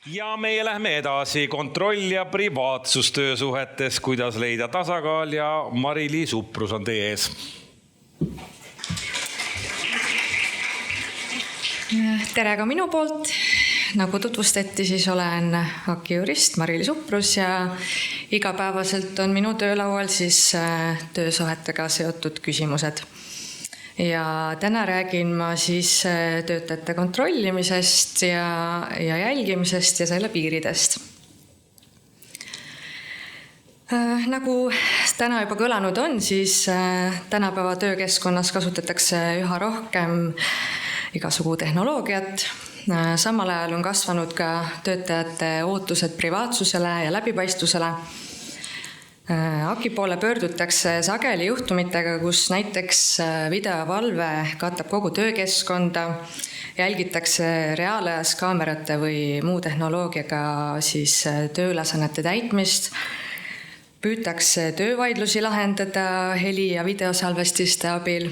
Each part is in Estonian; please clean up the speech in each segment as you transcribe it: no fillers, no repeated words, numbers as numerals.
Ja meie lähme edasi kontroll ja privaatsus töösuhetes, kuidas leida tasakaal ja Mari-Liis Uprus on teie ees. Tere ka minu poolt. Nagu tutvustati, siis olen AK-jurist Mari-Liis Uprus ja igapäevaselt on minu töölaual siis töösuhetega seotud küsimused. Ja täna räägin ma siis töötajate kontrollimisest ja jälgimisest ja selle piiridest. Nagu täna juba kõlanud on, siis tänapäeva töökeskkonnas kasutatakse üha rohkem igasugu tehnoloogiat. Samal ajal on kasvanud ka töötajate ootused privaatsusele ja läbipaistvusele. AKI poole pöördutakse sageli juhtumitega, kus näiteks videovalve katab kogu töökeskkonda, jälgitakse reaalajas kaamerate või muu tehnoloogiaga siis tööülesannete täitmist, püütakse töövaidlusi lahendada heli- ja videosalvestiste abil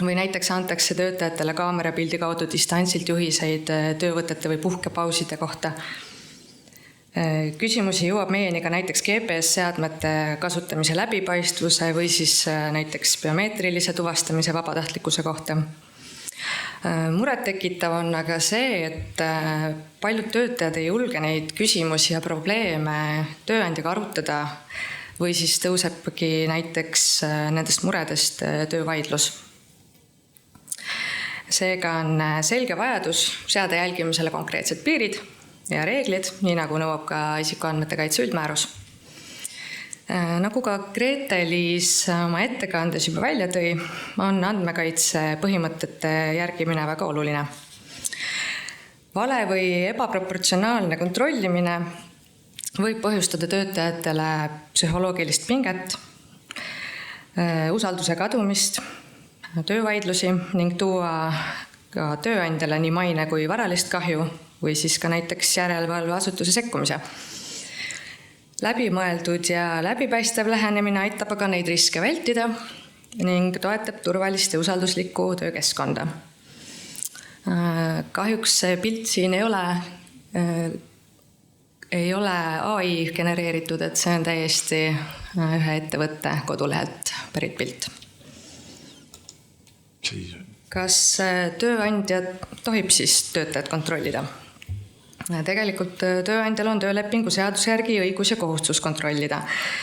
või näiteks antakse töötajatele kaamerapildi kaudu distantsilt juhiseid töövõtete või puhkepauside kohta. Küsimusi jõuab meieni ka näiteks GPS-seadmete kasutamise läbipaistvuse või siis näiteks biomeetrilise tuvastamise vabatahtlikkuse kohta. Muret tekitav on aga see, et paljud töötajad ei julge neid küsimusi ja probleeme tööandjaga arutada või siis tõusebki näiteks nendest muredest töövaidlus. Seega on selge vajadus seada jälgimisele konkreetsed piirid ja reeglid, nii nagu nõuab ka isikuandmete kaitse üldmäärus. Nagu ka Grete-Liis oma ettekandes juba välja tõi, on andmekaitse põhimõtete järgimine väga oluline. Vale või ebaproportsionaalne kontrollimine võib põhjustada töötajatele psühholoogilist pinget, usalduse kadumist, töövaidlusi ning tuua ka tööandjale nii maine kui varalist kahju või siis ka näiteks järelevalveasutuse sekkumise. Läbimõeldud ja läbipaistev lähenemine aitab aga neid riske vältida ning toetab turvalist ja usalduslikku töökeskkonda. Kahjuks see pilt siin ei ole AI genereeritud, et see on täiesti ühe ettevõtte kodulehelt pärit pilt. Kas tööandja tohib siis töötajat kontrollida? Tegelikult tööandjal on töölepingu seaduse järgi õigus ja kohustus kontrollida,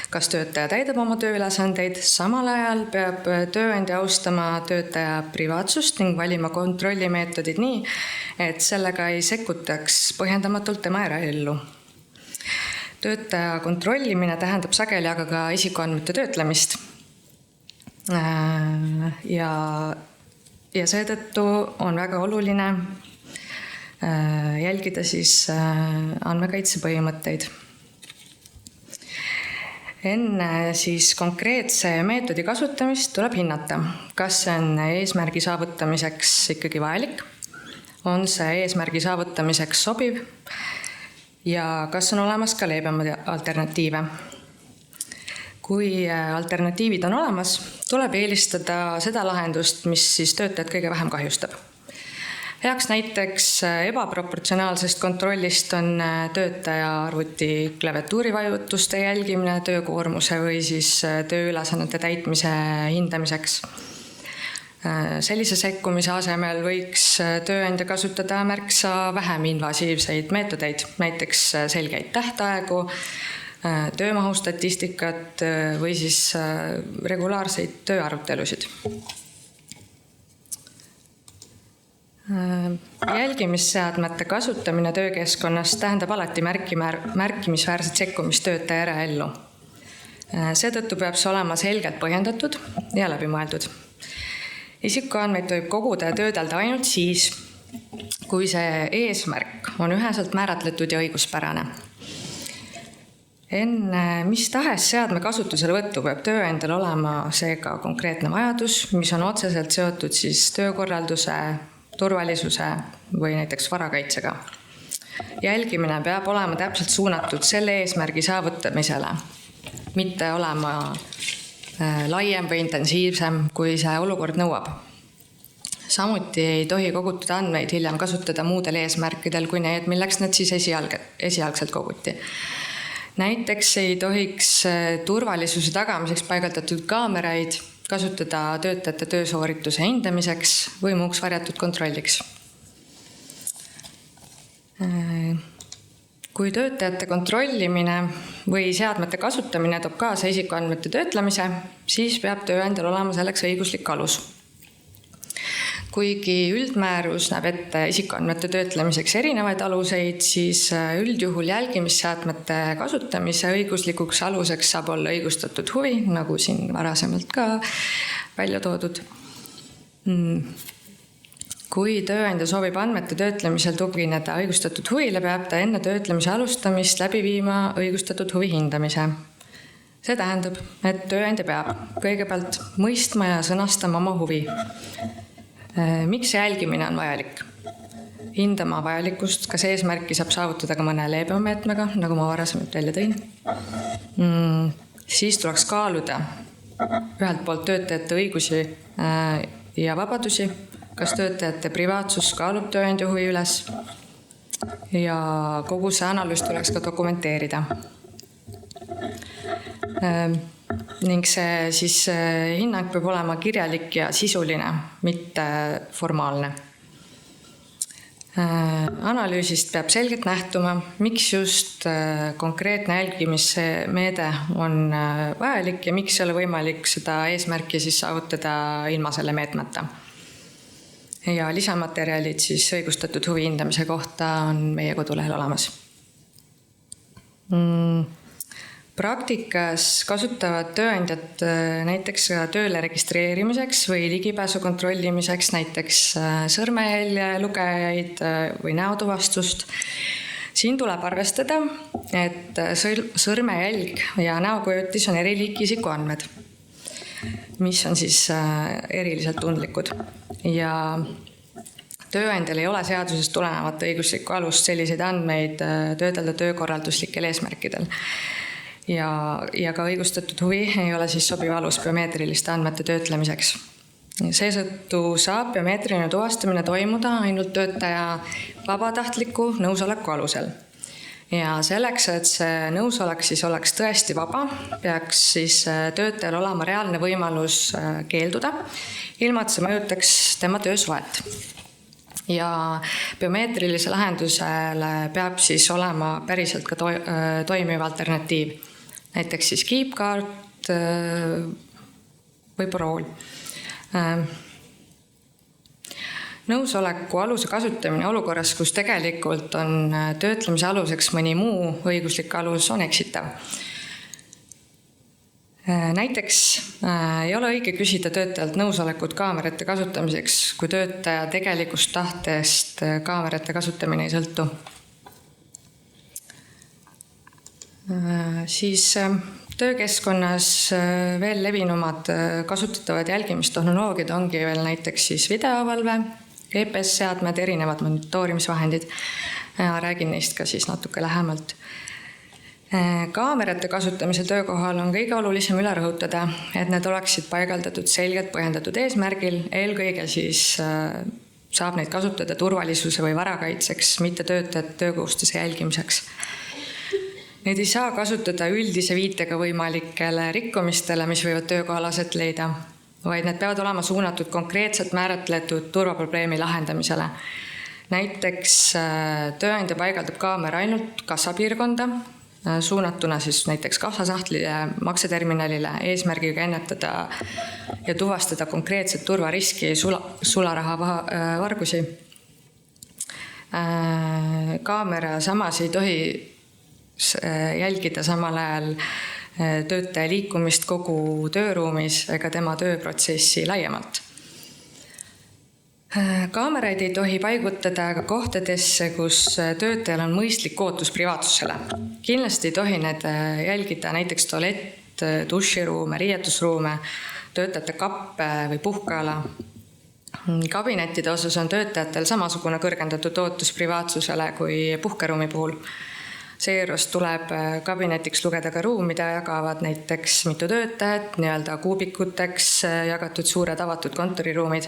kas töötaja täidab oma tööülesandeid. Samal ajal peab tööandja austama töötaja privaatsust ning valima kontrollimeetodid nii, et sellega ei sekkutaks põhjendamatult tema eraellu. Töötaja kontrollimine tähendab sageli aga ka isikuandmete töötlemist. Ja seetõttu on väga oluline jälgida siis andmekaitse põhimõtteid. Enne siis konkreetse meetodi kasutamist tuleb hinnata, kas see on eesmärgi saavutamiseks ikkagi vajalik, on see eesmärgi saavutamiseks sobiv ja kas on olemas ka leebemaid alternatiive. Kui alternatiivid on olemas, tuleb eelistada seda lahendust, mis siis töötajat kõige vähem kahjustab. Heaks näiteks ebaproportsionaalsest kontrollist on töötaja arvuti klaviatuurivajutuste jälgimine töökoormuse või siis tööülesannete täitmise hindamiseks. Sellise sekkumise asemel võiks tööandja kasutada märksa vähem invasiivseid meetodeid, näiteks selgeid tähtaegu, töömahu statistikat või siis regulaarseid tööarutelusid. Jälgimisseadmete kasutamine töökeskkonnas tähendab alati märkimisväärset sekkumist töötaja eraellu. Seetõttu peab see olema selgelt põhjendatud ja läbimõeldud. Isikuandmeid tohib koguda ja töödelda ainult siis, kui see eesmärk on üheselt määratletud ja õiguspärane. Enne mis tahes seadme kasutuselevõttu peab tööandjal olema seega konkreetne vajadus, mis on otseselt seotud siis töökorralduse, turvalisuse või näiteks varakaitsega. Jälgimine peab olema täpselt suunatud selle eesmärgi saavutamisele, mitte olema laiem või intensiivsem, kui see olukord nõuab. Samuti ei tohi kogutud andmeid hiljem kasutada muudel eesmärkidel kui need, milleks need siis esialgselt koguti. Näiteks ei tohiks turvalisuse tagamiseks paigaldatud kaameraid kasutada töötajate töösoorituse hindamiseks või muuks varjatud kontrolliks. Kui töötajate kontrollimine või seadmete kasutamine toob kaasa isikuandmete töötlemise, siis peab tööandjal olema selleks õiguslik alus. Kuigi üldmäärus näeb ette isikuandmete töötlemiseks erinevaid aluseid, siis üldjuhul jälgimisseadmete kasutamise õiguslikuks aluseks saab olla õigustatud huvi, nagu siin varasemalt ka välja toodud. Kui tööandja soovib andmete töötlemisel tugineda õigustatud huvile, peab ta enne töötlemise alustamist läbi viima õigustatud huvi hindamise. See tähendab, et tööandja peab kõigepealt mõistma ja sõnastama oma huvi. Miks jälgimine on vajalik? Hindama vajalikkust, kas eesmärki saab saavutada ka mõne leebema meetmega, nagu ma varasemalt välja tõin. Siis tuleks kaaluda ühelt poolt töötajate õigusi ja vabadusi, kas töötajate privaatsus kaalub tööandja huvi üles ja kogu see analüüs tuleks ka dokumenteerida. Ning see siis hinnang peab olema kirjalik ja sisuline, mitte formaalne. Analüüsist peab selgelt nähtuma, miks just konkreetne jälgimismeede on vajalik ja miks ei ole võimalik seda eesmärki siis saavutada ilma selle meetmeta. Ja lisamaterjalid siis õigustatud huvi hindamise kohta on meie kodulehel olemas. Praktikas kasutavad tööandjad näiteks tööle registreerimiseks või ligipääsu kontrollimiseks näiteks sõrmejälje lugejaid või näotuvastust. Siin tuleb arvestada, et sõrmejälg ja näokujutis on eri liiki isikuandmed, mis on siis eriliselt tundlikud. Ja tööandjal ei ole seadusest tulenevat õiguslikku alust selliseid andmeid töödelda töökorralduslikel eesmärkidel. Ja ka õigustatud huvi ei ole siis sobiv alus biomeetriliste andmete töötlemiseks. Seetõttu saab biomeetriline tuvastamine toimuda ainult töötaja vabatahtliku nõusoleku alusel. Ja selleks, et see nõusolek siis oleks tõesti vaba, peaks siis töötajal olema reaalne võimalus keelduda, ilma et see mõjutaks tema töösuhet. Ja biomeetrilise lahendusele peab siis olema päriselt ka toimiv alternatiiv. Näiteks siis kiipkaart või parool. Nõusoleku aluse kasutamine olukorras, kus tegelikult on töötlemise aluseks mõni muu õiguslik alus, on eksitav. Näiteks ei ole õige küsida töötajalt nõusolekut kaamerate kasutamiseks, kui töötaja tegelikust tahtest kaamerate kasutamine ei sõltu. Siis töökeskkonnas veel levinumad kasutatavad jälgimistehnoloogiad ongi veel näiteks siis videovalve, GPS-seadmed, erinevad monitoorimisvahendid. Räägin neist ka siis natuke lähemalt. Kaamerate kasutamisel töökohal on kõige olulisem üle rõhutada, et need oleksid paigaldatud selgelt põhjendatud eesmärgil. Eelkõige siis saab neid kasutada turvalisuse või varakaitseks, mitte töötajate töökohustuse jälgimiseks. Neid ei saa kasutada üldise viitega võimalikele rikkumistele, mis võivad töökohal aset leida, vaid need peavad olema suunatud konkreetselt määratletud turvaprobleemi lahendamisele. Näiteks tööandja paigaldab kaamera ainult kassapiirkonda, suunatuna siis näiteks kassasahtlile, makseterminalile, eesmärgiga ennetada ja tuvastada konkreetset turvariski, sularaha vargusi. Kaamera samas ei tohi jälgida samal ajal töötaja liikumist kogu tööruumis ega tema tööprotsessi laiemalt. Kaameraid ei tohi paigutada ka kohtadesse, kus töötajal on mõistlik ootus privaatsusele. Kindlasti ei tohi need jälgida näiteks tualett, duširuume, riietusruume, töötajate kappe või puhkeala. Kabinettide osas on töötajatel samasugune kõrgendatud ootus privaatsusele kui puhkeruumi puhul. Seejuures tuleb kabinetiks lugeda ka ruum, mida jagavad näiteks mitu töötajat, nii-öelda kuubikuteks jagatud suured avatud kontoriruumid.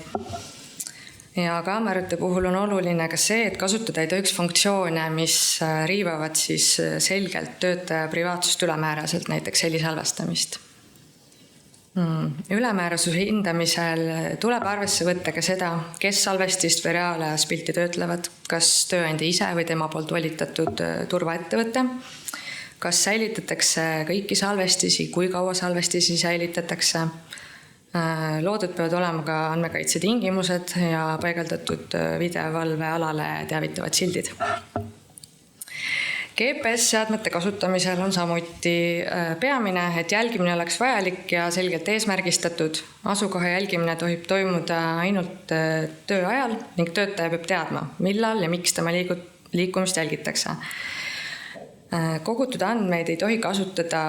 Ja kaamerate puhul on oluline ka see, et kasutada ei tohiks funktsioone, mis riivavad siis selgelt töötaja privaatsust ülemääraselt, näiteks helisalvestamist. Ülemäärasuse hindamisel tuleb arvesse võtta ka seda, kes salvestist või reaalajas pilti töötlevad, kas tööandja ise või tema poolt volitatud turvaettevõte, kas säilitatakse kõiki salvestisi, kui kaua salvestisi säilitatakse. Loodud peavad olema ka andmekaitse tingimused ja paigaldatud videovalvealale teavitavad sildid. GPS-seadmete kasutamisel on samuti peamine, et jälgimine oleks vajalik ja selgelt eesmärgistatud. Asukoha jälgimine tohib toimuda ainult töö ajal ning töötaja peab teadma, millal ja miks tema liikumist jälgitakse. Kogutud andmeid ei tohi kasutada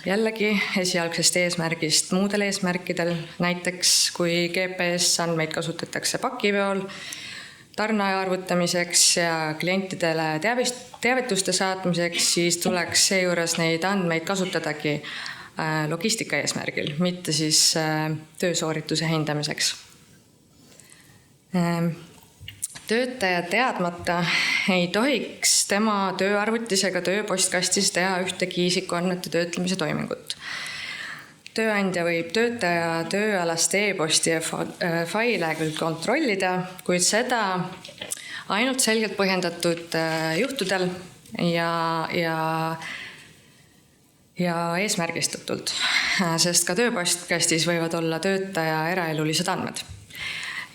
jällegi esialgsest eesmärgist muudel eesmärkidel, näiteks kui GPS-andmeid kasutatakse pakiveol, tarneaja arvutamiseks ja klientidele teavituste saatmiseks, siis tuleks seejuures neid andmeid kasutadagi logistika eesmärgil, mitte siis töösoorituse hindamiseks. Töötaja teadmata ei tohiks tema tööarvutis ega tööpostkastis teha ühtegi isikuandmete töötlemise toimingut. Tööandja võib töötaja tööalast e-posti ja faile küll kontrollida, kuid seda ainult selgelt põhjendatud juhtudel ja eesmärgistatult, sest ka tööpostkastis võivad olla töötaja eraelulised andmed.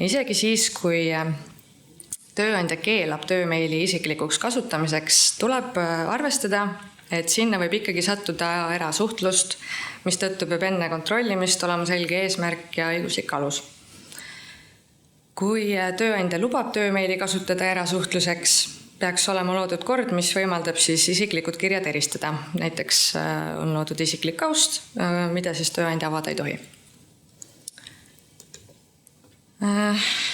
Isegi siis, kui tööandja keelab töömeili isiklikuks kasutamiseks, tuleb arvestada, et sinna võib ikkagi sattuda erasuhtlust, mis tõttu peab enne kontrollimist olema selge eesmärk ja õiguslik alus. Kui tööandja lubab töömeili kasutada erasuhtluseks, peaks olema loodud kord, mis võimaldab siis isiklikud kirjad eristada. Näiteks on loodud isiklik kaust, mida siis tööandja avada ei tohi.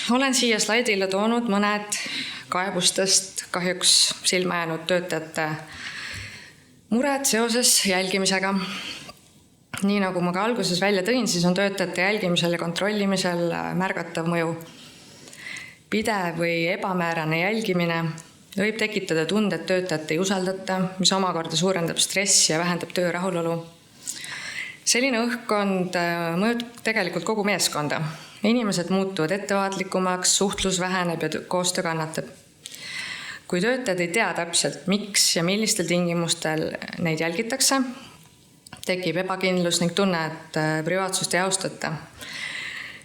Olen siia slaidile toonud mõned kaebustest kahjuks silma jäänud töötajate mured seoses jälgimisega. Nii nagu ma ka alguses välja tõin, siis on töötajate jälgimisel ja kontrollimisel märgatav mõju. Pidev või ebamäärane jälgimine võib tekitada tunde, et töötajat ei usaldata, mis omakorda suurendab stressi ja vähendab töö rahulolu. Selline õhkkond mõjutab tegelikult kogu meeskonda. Inimesed muutuvad ettevaatlikumaks, suhtlus väheneb ja koostöö kannatab. Kui töötajad ei tea täpselt, miks ja millistel tingimustel neid jälgitakse, tekib ebakindlus ning tunne, et privaatsust ei austata.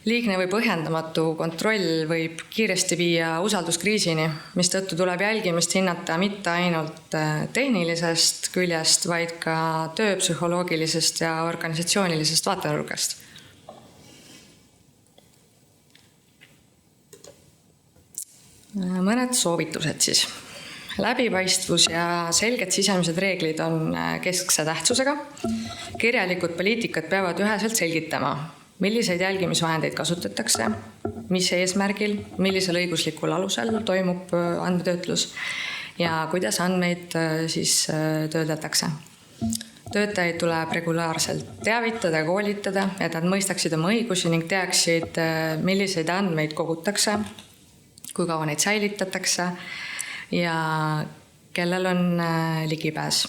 Liigne või põhjendamatu kontroll võib kiiresti viia usalduskriisini, mis tõttu tuleb jälgimist hinnata mitte ainult tehnilisest küljest, vaid ka tööpsühholoogilisest ja organisatsioonilisest vaatenurgast. Mõned soovitused siis. Läbipaistvus ja selged sisemised reeglid on keskse tähtsusega. Kirjalikud poliitikad peavad üheselt selgitama, milliseid jälgimisvahendeid kasutatakse, mis eesmärgil, millisel õiguslikul alusel toimub andmetöötlus ja kuidas andmeid siis töödeldakse. Töötajaid tuleb regulaarselt teavitada ja koolitada, et nad mõistaksid oma õigusi ning teaksid, milliseid andmeid kogutakse, kui kaua neid säilitatakse ja kellel on ligipääs.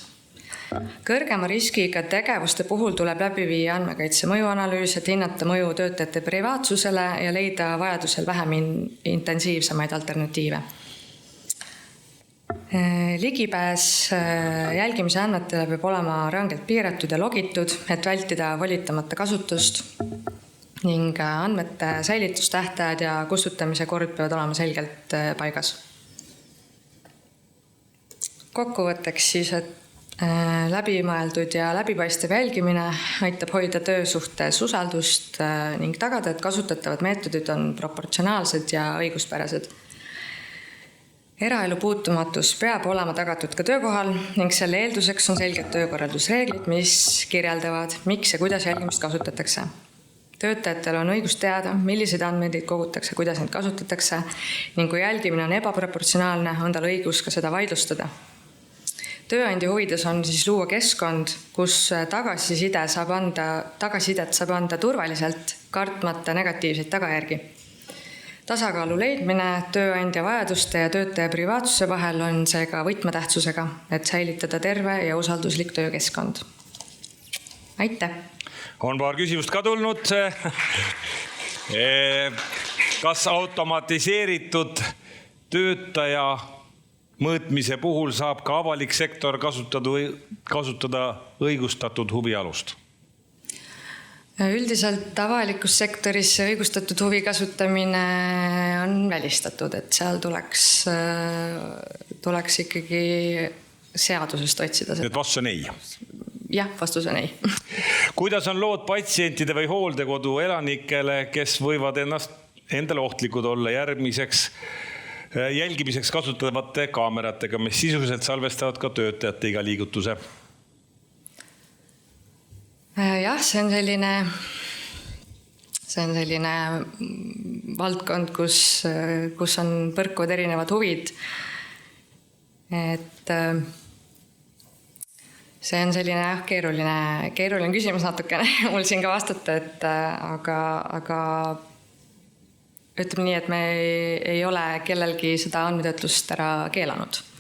Kõrgema riskiga tegevuste puhul tuleb läbi viia andmekaitse mõjuanalüüs, et hinnata mõju töötajate privaatsusele ja leida vajadusel vähem intensiivsemaid alternatiive. Ligipääs jälgimise andmetele peab olema rangelt piiratud ja logitud, et vältida volitamata kasutust ning andmete säilitustähtajad ja kustutamise kord peavad olema selgelt paigas. Kokkuvõtteks siis, et läbimõeldud ja läbipaistev jälgimine aitab hoida töösuhtes usaldust ning tagada, et kasutatavad meetodid on proportsionaalsed ja õiguspärased. Eraelu puutumatus peab olema tagatud ka töökohal ning selle eelduseks on selged töökorraldusreeglid, mis kirjeldavad, miks ja kuidas jälgimist kasutatakse. Töötajatel on õigus teada, milliseid andmeid kogutakse, kuidas neid kasutatakse ning kui jälgimine on ebaproportsionaalne, on tal õigus ka seda vaidlustada. Tööandja huvides on siis luua keskkond, kus tagasisidet saab anda turvaliselt, kartmata negatiivseid tagajärgi. Tasakaalu leidmine tööandja vajaduste ja töötaja privaatsuse vahel on seega võtmetähtsusega, et säilitada terve ja usalduslik töökeskkond. Aitäh! On paar küsimust ka tulnud. Kas automatiseeritud töötaja mõõtmise puhul saab ka avalik sektor kasutada õigustatud huvialust? Üldiselt avalikus sektoris õigustatud huvi kasutamine on välistatud, et seal tuleks ikkagi seadusest otsida. Nüüd vastus on ei. Jah, vastus on ei. Kuidas on lood patsientide või hooldekodu elanikele, kes võivad endale ohtlikud olla jälgimiseks kasutatavate kaameratega, mis sisuliselt salvestavad ka töötajate iga liigutuse? Jah, see on selline valdkond, kus on põrkuvad erinevad huvid. Et see on selline keeruline küsimus natukene mul siin ka vastata, aga ütleme nii, et me ei ole kellelgi seda andmetöötlust ära keelanud.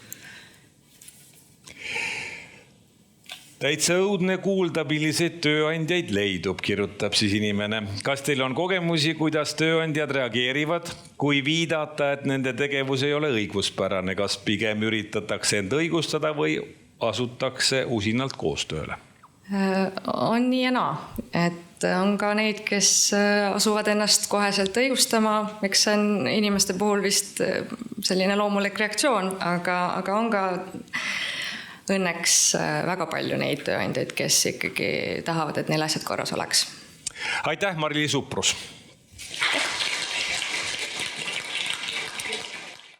Täitsa õudne kuulda, milliseid tööandjaid leidub, kirjutab siis inimene. Kas teil on kogemusi, kuidas tööandjad reageerivad, kui viidata, et nende tegevus ei ole õiguspärane? Kas pigem üritatakse end õigustada või asutakse usinalt koostööle? On nii ja naa, et on ka neid, kes asuvad ennast koheselt õigustama. Eks see on inimeste puhul vist selline loomulik reaktsioon, aga on ka õnneks väga palju neid tööandjaid, kes ikkagi tahavad, et neil asjad korras oleks. Aitäh, Mari-Liis Uprus!